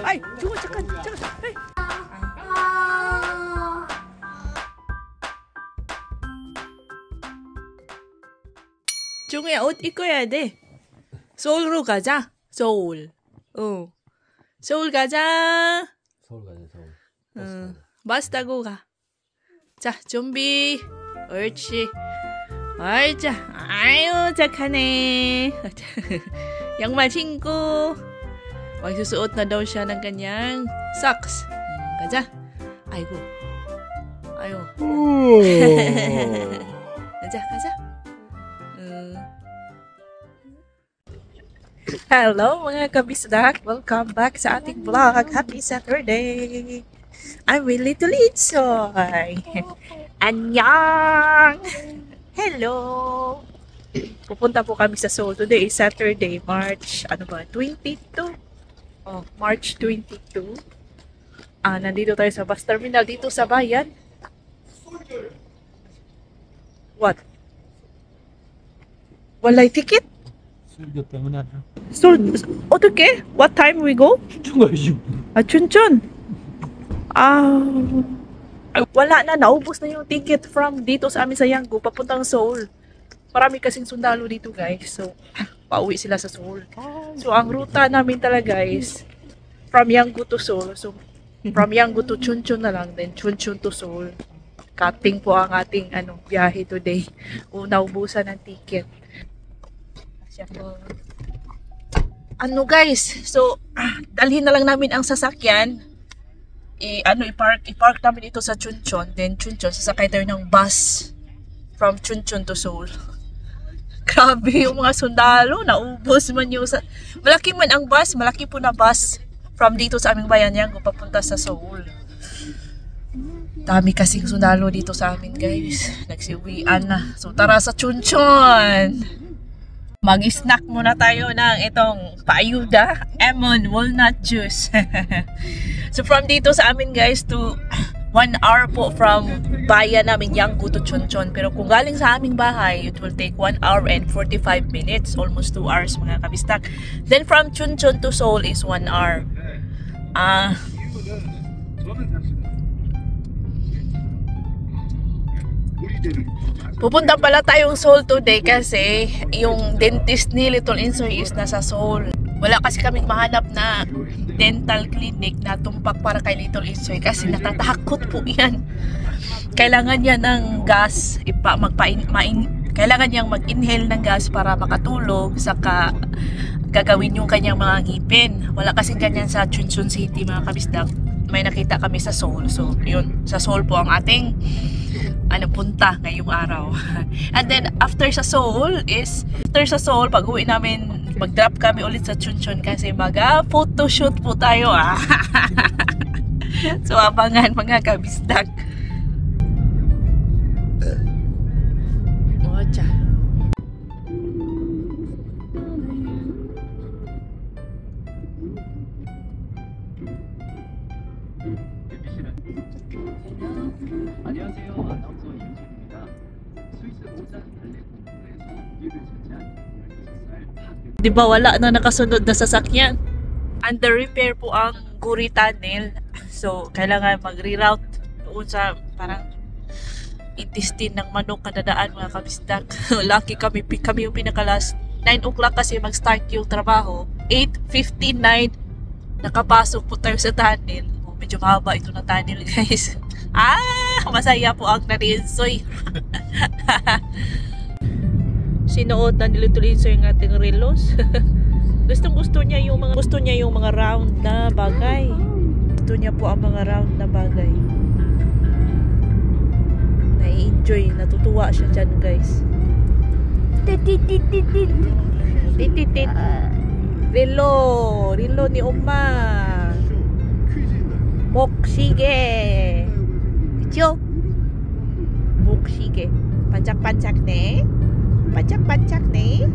Ay, tunggu, 잠깐. Ay. 중우야, 옷 입고 해야 돼. 서울로 가자. 서울. 서울 가자. 서울 가자, 서울. 버스 타고 가. 자, 준비. 옳지. 알자. 아유, 착하네. 양말 신고. Magsusuot na daw siya ng kanyang socks. Kaja. Aigo. Ayo. Kaja. Hello mga kabisdak. Welcome back sa ating vlog. Happy Saturday. I'm with Little Itsoy. Annyeong. Hello. Pupunta po kami sa Seoul. Today is Saturday, March 22. March 22. Nandito tayo sa bus terminal dito sa bayan. What? Walay ticket? 술교 때문에 어떻게? What time we go? 춘천. Wala na, naubos na yung ticket from dito sa amin sa Yanggu papuntang Seoul. Marami kasing sundalo dito, guys. So, pauwi sila sa Seoul. So, ang ruta namin talaga is from Yanggu to Seoul. So, from Yanggu to Chuncheon na lang. Then, Chuncheon to Seoul. Cutting po ang ating biyahe today. Naubusan ng ticket. Guys. So, dalhin na lang namin ang sasakyan. I-park namin ito sa Chuncheon. Then, Chuncheon, sasakay tayo ng bus from Chuncheon to Seoul. Grabe yung mga sundalo, naubos man yung malaki man ang bus, malaki po na bus from dito sa aming bayan yan, papunta sa Seoul. Dami kasing sundalo dito sa amin, guys. Nagsiuwian na. So tara sa Chuncheon. Mag-snack muna tayo ng itong paayuda, Emon walnut juice. So from dito sa amin, guys, to 1 hour po from bayan namin Yanggu to Chuncheon. Pero kung galing sa aming bahay, it will take 1 hour and 45 minutes. Almost 2 hours mga kabistak. Then from Chuncheon to Seoul is 1 hour. Pupunta pala tayong Seoul today kasi yung dentist ni Little Itsoy is nasa Seoul. Wala kasi kaming mahanap na dental clinic na tumpak para kay Little Itsoy kasi natatakot po yan. Kailangan niya ng gas, kailangan niyang mag-inhale ng gas para makatulog, saka gagawin yung kanyang mga ngipin. Wala kasi ganyan sa Chuncheon City mga kabisdak. May nakita kami sa Seoul. So yun, sa Seoul po ang ating punta ngayong araw. And then after sa Seoul, pag uwi namin, mag-drop kami ulit sa Chuncheon kasi mag-photoshoot po tayo. So abangan mga kabisdak. Ocha. 안녕하세요. 아나운서 이은진입니다. 스위스 모잔 발레 공부에서 일을 차지한 16살. Diba wala na nakasunod na sasakyan? Under repair po ang Guri Tunnel. So, kailangan mag-reroute doon sa parang intestine ng manok kadadaan mga kabisdak. Lucky kami yung pinaka-last. 9 o'clock kasi mag-start yung trabaho. 8:59 nakapasok po tayo sa tunnel. Medyo mahaba ito na tunnel, guys. Masaya po ang Itsoy. Sinuot na ni Little Itsoy yung ating relos. Gusto niya yung mga round na bagay. Gusto niya po ang mga round na bagay. Nai-enjoy, natutuwa siya dyan, guys. Relo ni Oma. 목시계. 그쵸? 목시계. 반짝반짝네. 반짝반짝네.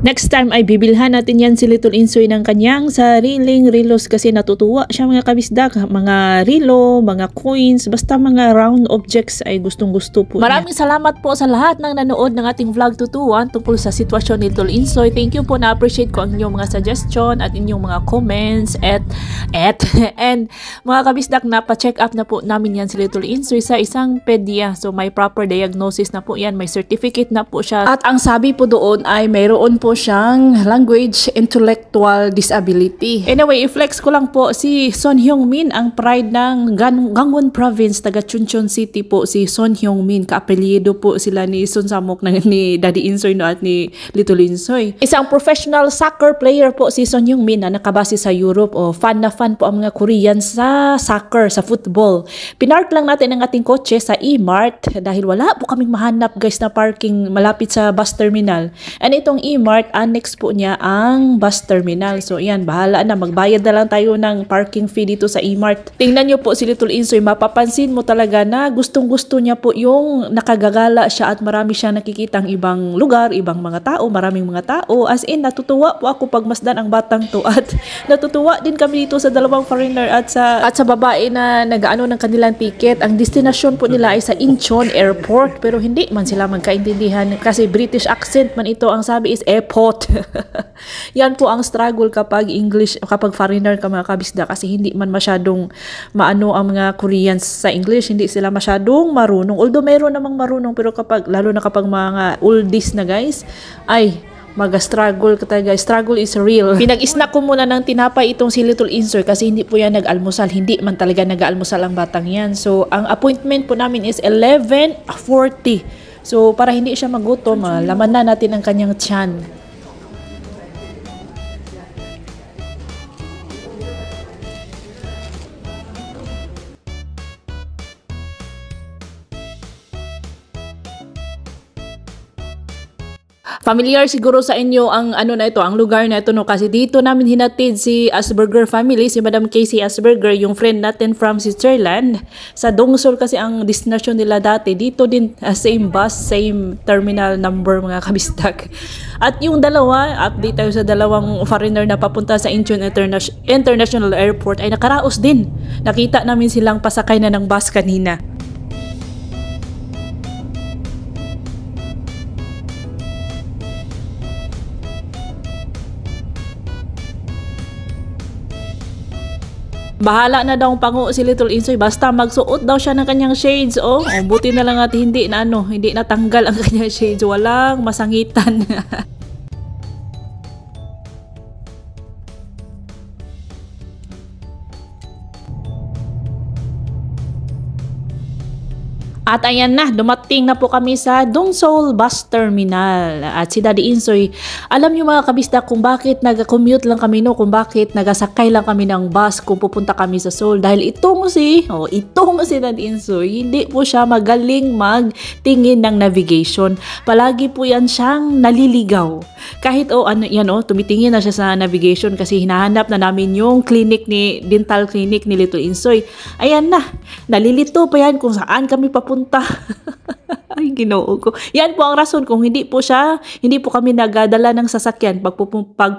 Next time ay bibilhan natin yan si Little Insoy ng kanyang sariling relos kasi natutuwa siya mga kabisdak. Mga relo, mga coins, basta mga round objects ay gustong-gusto po niya. Maraming salamat po sa lahat ng nanood ng ating vlog tutuan tungkol sa sitwasyon ni Little Insoy. Thank you po, na-appreciate ko ang inyong mga suggestion at inyong mga comments and mga kabisdak, na-check up na po namin yan si Little Insoy sa isang pedya. So may proper diagnosis na po yan, may certificate na po siya. At ang sabi po doon ay mayroon po siyang language intellectual disability. Anyway, i-flex ko lang po si Son Heung-min, ang pride ng Gangwon Province, taga Chuncheon City po si Son Heung-min. Kaapelyido po sila ni Son Samok ni Daddy Insoy no, at ni Little Insoy. Isang professional soccer player po si Son Heung-min na nakabase sa Europe. Fan na fan po ang mga Korean sa soccer, sa football. Pinark lang natin ang ating kotse sa E-Mart dahil wala po kaming mahanap guys na parking malapit sa bus terminal. And itong E-Mart, annex po niya ang bus terminal. So yan, bahala na, magbayad na lang tayo ng parking fee dito sa E-Mart. Tingnan nyo po si Little Insoy, mapapansin mo talaga na gustong-gusto niya po yung nakagagala siya at marami siyang nakikitang ibang lugar, ibang mga tao, maraming mga tao. As in, natutuwa po ako pagmasdan ang batang to at natutuwa din kami dito sa dalawang foreigner at sa babae na nag-ano ng kanilang ticket. Ang destinasyon po nila ay sa Incheon Airport pero hindi man sila magkaintindihan kasi British accent man ito. Ang sabi is airport. Yan po ang struggle kapag English, kapag foreigner ka mga kabisda, kasi hindi man masyadong maano ang mga Koreans sa English, hindi sila masyadong marunong. Although meron namang marunong, pero kapag, lalo na kapag mga oldies na guys, ay mag-struggle ka talaga. Struggle is real. Pinag-snack ko muna ng tinapay itong si Little Insoy kasi hindi po yan nag-almusal. Hindi man talaga nag-almusal ang batang yan. So, ang appointment po namin is 11:40. So, para hindi siya magutom, laman na natin ang kanyang tiyan. Familiar siguro sa inyo ang ano na ito, ang lugar na ito no, kasi dito namin hinatid si Asperger family, si Madam Casey Asperger, yung friend natin from Switzerland. Sa Dongsol kasi ang destination nila dati. Dito din same bus, same terminal number mga kabistak. At yung dalawa, update tayo sa dalawang foreigner na papunta sa Incheon International Airport ay nakaraos din. Nakita namin silang pasakay na ng bus kanina. Bahala na daw pangu si Little Insoy, basta magsuot daw siya ng kanyang shades. Buti na lang at hindi natanggal ang kanyang shades, walang masangitan. At ayan na, dumating na po kami sa Dongsol Bus Terminal. At si Daddy Insoy, alam niyo mga kabista kung bakit nag-commute lang kami no, kung bakit nagasakay lang kami ng bus kung pupunta kami sa Seoul. Dahil itong si Daddy Insoy, hindi po siya magaling magtingin ng navigation. Palagi po yan siyang naliligaw. Kahit tumitingin na siya sa navigation kasi hinahanap na namin yung dental clinic ni Little Insoy. Ayan na, nalilito pa yan kung saan kami papunta. Ay, Ginoo ko. Yan po ang rason kung hindi po kami nagadala ng sasakyan pag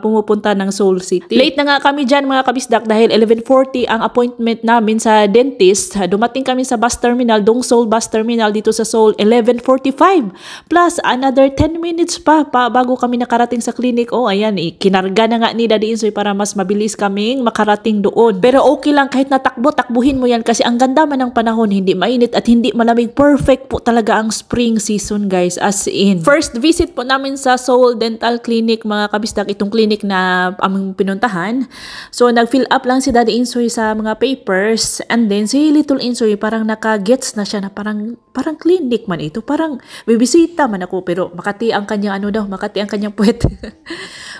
pumupunta ng Seoul City. Late na nga kami dyan mga kabisdak dahil 11:40 ang appointment namin sa dentist. Dumating kami sa bus terminal, Dongsol Bus Terminal dito sa Seoul, 11:45. Plus, another 10 minutes pa bago kami nakarating sa clinic. Ayan, kinarga na nga ni Daddy Insoy para mas mabilis kaming makarating doon. Pero okay lang kahit takbuhin mo yan kasi ang ganda man ng panahon, hindi mainit at hindi malamig. Perfect po talaga ang spring season guys, as in. First visit po namin sa Seoul Dental Clinic mga kabistak, itong clinic na aming pinuntahan. So nag-fill up lang si Daddy Insoy sa mga papers and then si Little Insoy parang naka-gets na siya na parang clinic man ito, parang bibisita man ako pero Makati ang kanyang puwet.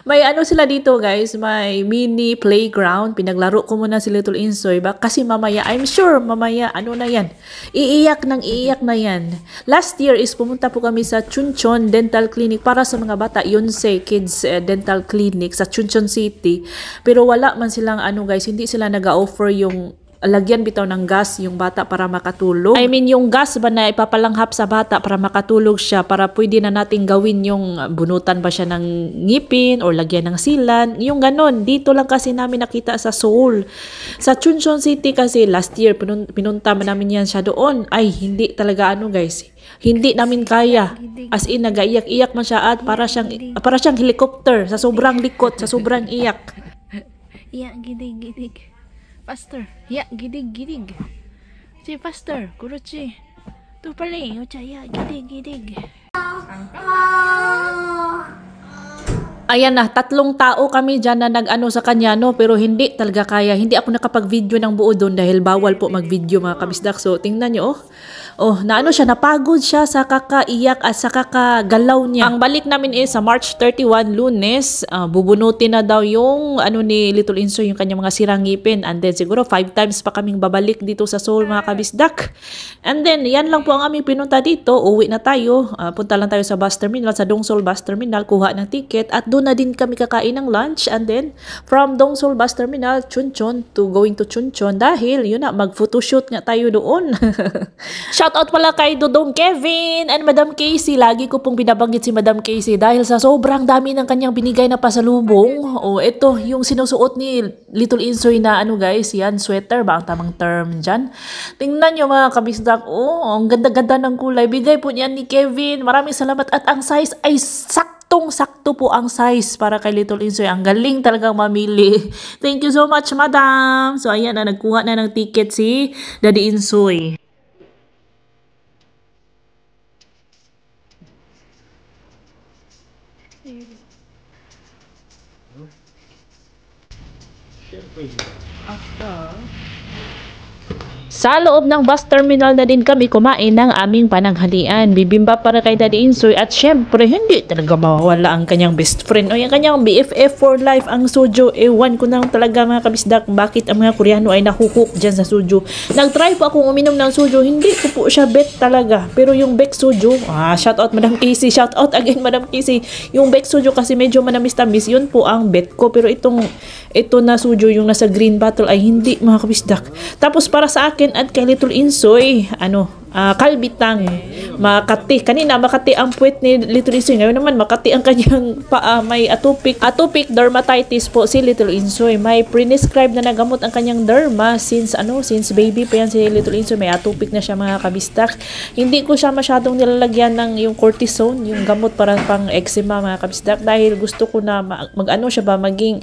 May sila dito guys, may mini playground. Pinaglaro ko muna si Little Insoy kasi mamaya, I'm sure mamaya na yan, iiyak na yan. Last year is pumunta po kami sa Chuncheon Dental Clinic para sa mga bata, Yonsei Kids Dental Clinic sa Chuncheon City. Pero wala man silang guys, hindi sila nag-offer yung lagyan bitaw ng gas yung bata para makatulog. I mean, yung gas ba na ipapalanghap sa bata para makatulog siya, para pwede na nating gawin yung bunutan ba siya ng ngipin or lagyan ng silan, yung ganon. Dito lang kasi namin nakita sa Seoul. Sa Chuncheon City kasi last year, pinunta namin yan siya doon. Ay, hindi talaga guys. Hindi namin kaya. As in, nagaiyak-iyak man siya at para siyang helicopter sa sobrang likot, sa sobrang iyak. Yeah, gidig. Faster. Yeah, gidig. Si faster. Kuruchi. Tu pali. Ocha, yeah, gidig. Ayan na, 3 tao kami dyan na nag-ano sa kanya, no? Pero hindi talaga kaya. Hindi ako nakapag-video ng buo doon dahil bawal po mag-video mga kabisdak. So, tingnan nyo, naano siya, napagod siya sa kakaiyak at sa kakagalaw niya. Ang balik namin is sa March 31, Lunes. Bubunutin na daw yung ni Little Insoy, yung kanyang mga sirang ngipin. And then siguro 5 times pa kaming babalik dito sa Seoul mga kabisdak. And then, yan lang po ang aming pinunta dito. Uwi na tayo. Punta lang tayo sa bus terminal, sa Dongseol bus terminal, kuha ng ticket. At doon na din kami kakain ng lunch. And then, from Dongseol bus terminal, Chuncheon to going to Chuncheon. Dahil, yun na, mag-photoshoot nga tayo doon. Shoutout pala kay Dodong Kevin and Madam Casey. Lagi ko pong binabanggit si Madam Casey dahil sa sobrang dami ng kanyang binigay na pasalubong. Ito yung sinusuot ni Little Insoy na guys, yan, sweater ba ang tamang term dyan? Tingnan nyo mga kabisdak. Ang ganda-ganda ng kulay. Bigay po niyan ni Kevin. Maraming salamat at ang size ay saktong-sakto po ang size para kay Little Insoy. Ang galing talagang mamili. Thank you so much, Madam. So ayan na, nagkuha na ng ticket si Daddy Insoy. Sa loob ng bus terminal na din kami kumain ng aming pananghalian. Bibimba para kay Daddy Insoy at syempre hindi talaga mawawala ang kanyang best friend o yung kanyang BFF for life, ang Soju. Ewan ko na talaga mga kabisdak bakit ang mga Koreano ay nahuhook dyan sa Soju. Nag-try po akong uminom ng Soju, hindi ko po siya bet talaga. Pero yung Beck Soju, shout out Madam Casey, shout out again Madam Casey. Yung Beck Soju kasi medyo manamis-tamis, yun po ang bet ko. Pero ito na Soju, yung nasa green bottle ay hindi mga kabisdak. Tapos para sa akin at kay Little Insoy, kalbitang Makati. Kanina Makati ang puwet ni Little Insoy. Ngayon naman Makati ang kanyang paa. May atopic dermatitis po si Little Insoy. May prescribe na nagamot ang kanyang derma since baby pa yan si Little Insoy. May atopic na siya mga kabistak. Hindi ko siya masyadong nilalagyan ng yung cortisone, yung gamot para pang eczema mga kabistak, dahil gusto ko na maging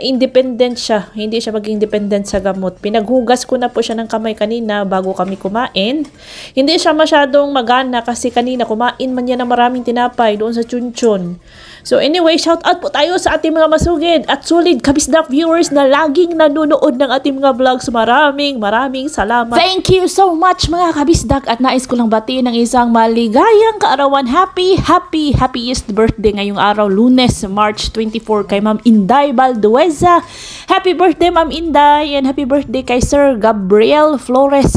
independent siya. Hindi siya maging dependent sa gamot. Pinaghugas ko na po siya ng kamay kanina bago kami kumain. Hindi siya masyadong magana kasi kanina kumain man niya ng maraming tinapay doon sa Chuncheon. So anyway, shout out po tayo sa ating mga masugid at solid kabisdak viewers na laging nanonood ng ating mga vlogs. Maraming salamat. Thank you so much mga kabisdak at nais ko lang batiin ng isang maligayang kaarawan. Happiest birthday ngayong araw, Lunes, March 24 kay Ma'am Inday Baldueza. Happy birthday Ma'am Inday and happy birthday kay Sir Gabriel Flores.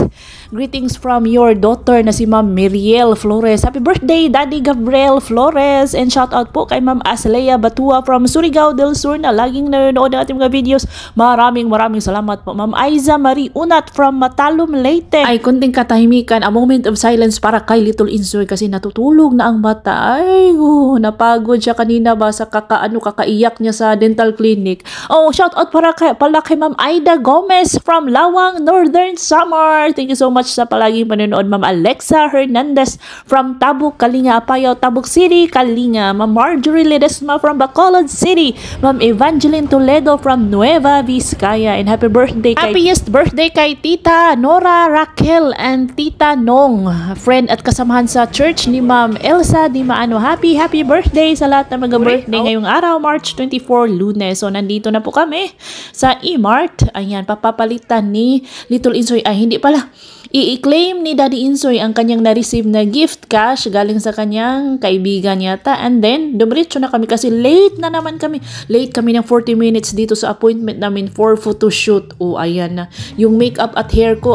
Greetings from your daughter na si Ma'am Miriel Flores. Happy birthday, Daddy Gabriel Flores. And shout out po kay Ma'am Aslea Batua from Surigao del Sur na laging nanonood ng ating mga videos. Maraming salamat po. Ma'am Aiza Marie Unat from Matalom, Leyte. Ay, kunting katahimikan, a moment of silence para kay Little Insoy kasi natutulog na ang bata. Ay, napagod siya kanina ba sa kakaiyak niya sa dental clinic. Shout out pala kay Ma'am Aida Gomez from Lawang, Northern Samar. Thank you so much sa palaging panonood. Ma'am Alexa Hernandez from Tabuk, Kalinga, Apayao, Tabuk City, Kalinga. Ma'am Marjorie Ledesma from Bacolod City. Ma'am Evangeline Toledo from Nueva Vizcaya. And happiest birthday kay Tita Nora Raquel and Tita Nong, friend at kasamahan sa church ni Ma'am Elsa Di Maano. Happy birthday sa lahat ng mga birthday ngayong araw, March 24, Lunes. So nandito na po kami sa E-Mart. Ayan, papapalitan ni Little Insoy. Ay, hindi pala. I-claim ni Daddy Insoy ang kanyang na-receive na gift cash galing sa kanyang kaibigan yata. And then, dumiretso na kami kasi late na naman kami. Late kami ng 40 minutes dito sa appointment namin for photoshoot. Ayan na. Yung makeup at hair ko,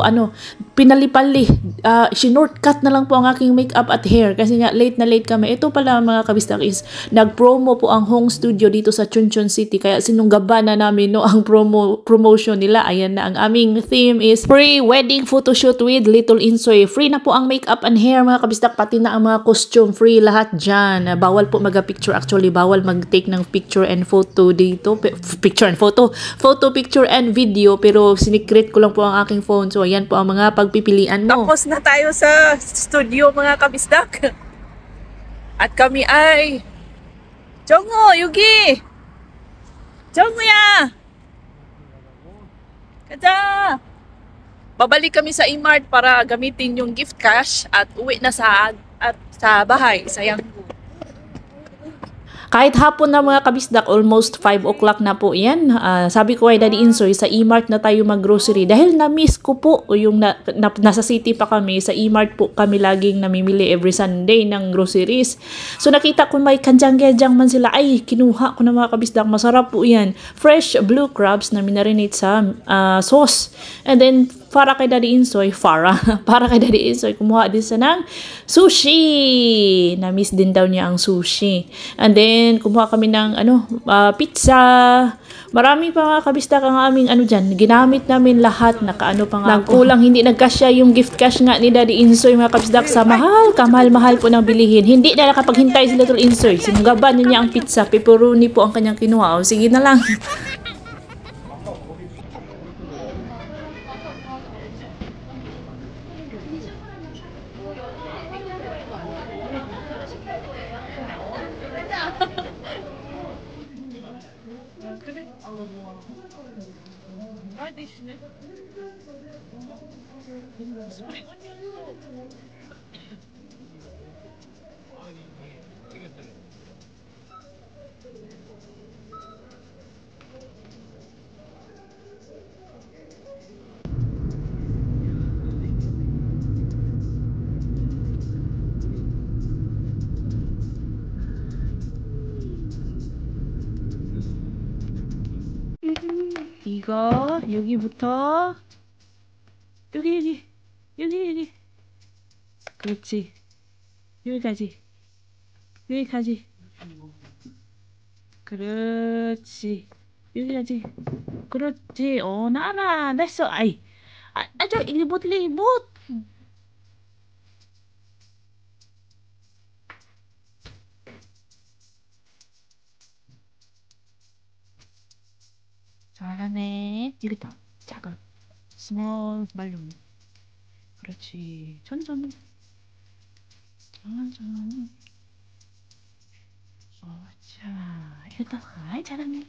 pinalipali. Shortcut na lang po ang aking makeup at hair kasi nga late na late kami. Ito pala mga kabistak is nag-promo po ang Hong Studio dito sa Chuncheon City kaya sinunggaban na namin no ang promotion nila. Ayan na ang aming theme is free wedding photoshoot with Little Insoy. Free na po ang makeup and hair mga kabistak, pati na ang mga costume, free lahat dyan. Bawal po mag-picture, actually bawal mag-take ng picture and photo dito. Picture and photo, picture and video, pero sinikret ko lang po ang aking phone. So ayan po ang mga pagpipilian mo. Tapos na tayo sa studio mga kabisdak. At kami ay Jongo, Yugi! Jongo ya! Kaja! Babalik kami sa E-Mart para gamitin yung gift cash at uwi na sa bahay, sa Yanggu. Kahit hapon na mga kabisdak, almost 5 o'clock na po yan. Sabi ko kay Daddy Insoy, sa E-Mart na tayo mag-grocery. Dahil na-miss ko po yung nasa city pa kami, sa E-Mart po kami laging namimili every Sunday ng groceries. So nakita ko may kanjang-gejang man sila. Ay, kinuha ko na mga kabisdak. Masarap po yan. Fresh blue crabs na minarinate sa sauce. And then, para kay Daddy Insoy, kumuha din sa ng sushi. Na-miss din daw niya ang sushi. And then, kumuha kami ng pizza. Marami pa mga kabistak ang aming dyan. Ginamit namin lahat. Nakaano pa nga. Nagkulang, hindi nagkasya yung gift cash nga ni Daddy Insoy mga kabistak sa mahal po ng bilihin. Hindi na nakapaghintay si Little Insoy. Sinunggaban niya ang pizza. Pepperoni po ang kanyang kinuha. O, sige na lang. 이거 여기부터 여기 그렇지 여기까지 그렇지 여기까지 그렇지 나라 됐어 저 리모트 잘하네. 여기다 작은 스몰 발륨. 그렇지. 천천히. 자, 일단 잘하네.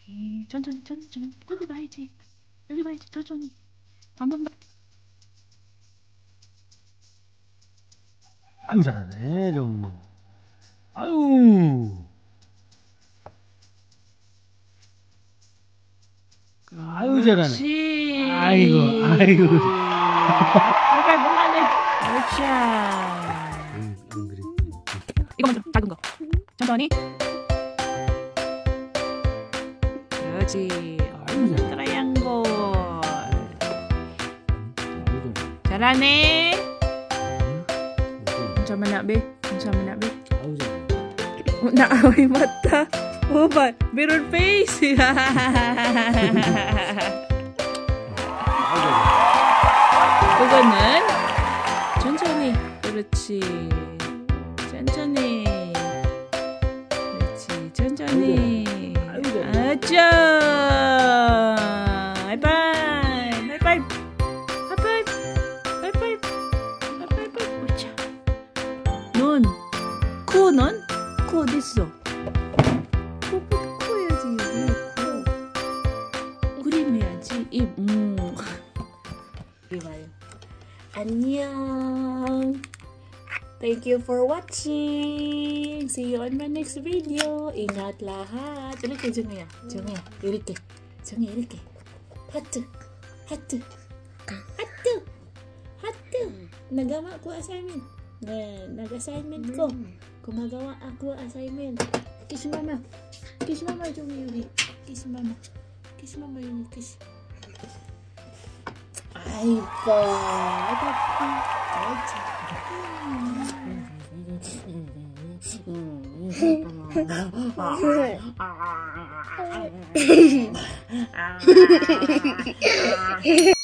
일단 천천히. 여기 봐야지. 천천히. 한번 봐. 아유 잘하네 좀. 아유. 아유 잘하네. 아이고. 뭐하네. 그렇지. 이거 먼저 작은 거. 천천히. 그렇지. 트라이앵글. 잘하네. 잠깐만 나 나away mata. Oh, ba? Mirror face. 그거는 천천히. 그렇지. 아자. 하이파이브. 눈. 코 어디 있어? 코 해야지. 여기 코. 그림 해야지. 입. 이리 봐요. 안녕. Thank you for watching. See you on my next video. Ingat lahat. 이렇게 정해야. 이렇게. 하트. Nagawa ko assignment. Nag-assignment ko. Gumagawa ako assignment. Kiss mama. Kiss mama Yugi. Kiss mama Yugi. Kiss. 아이고, 아이고.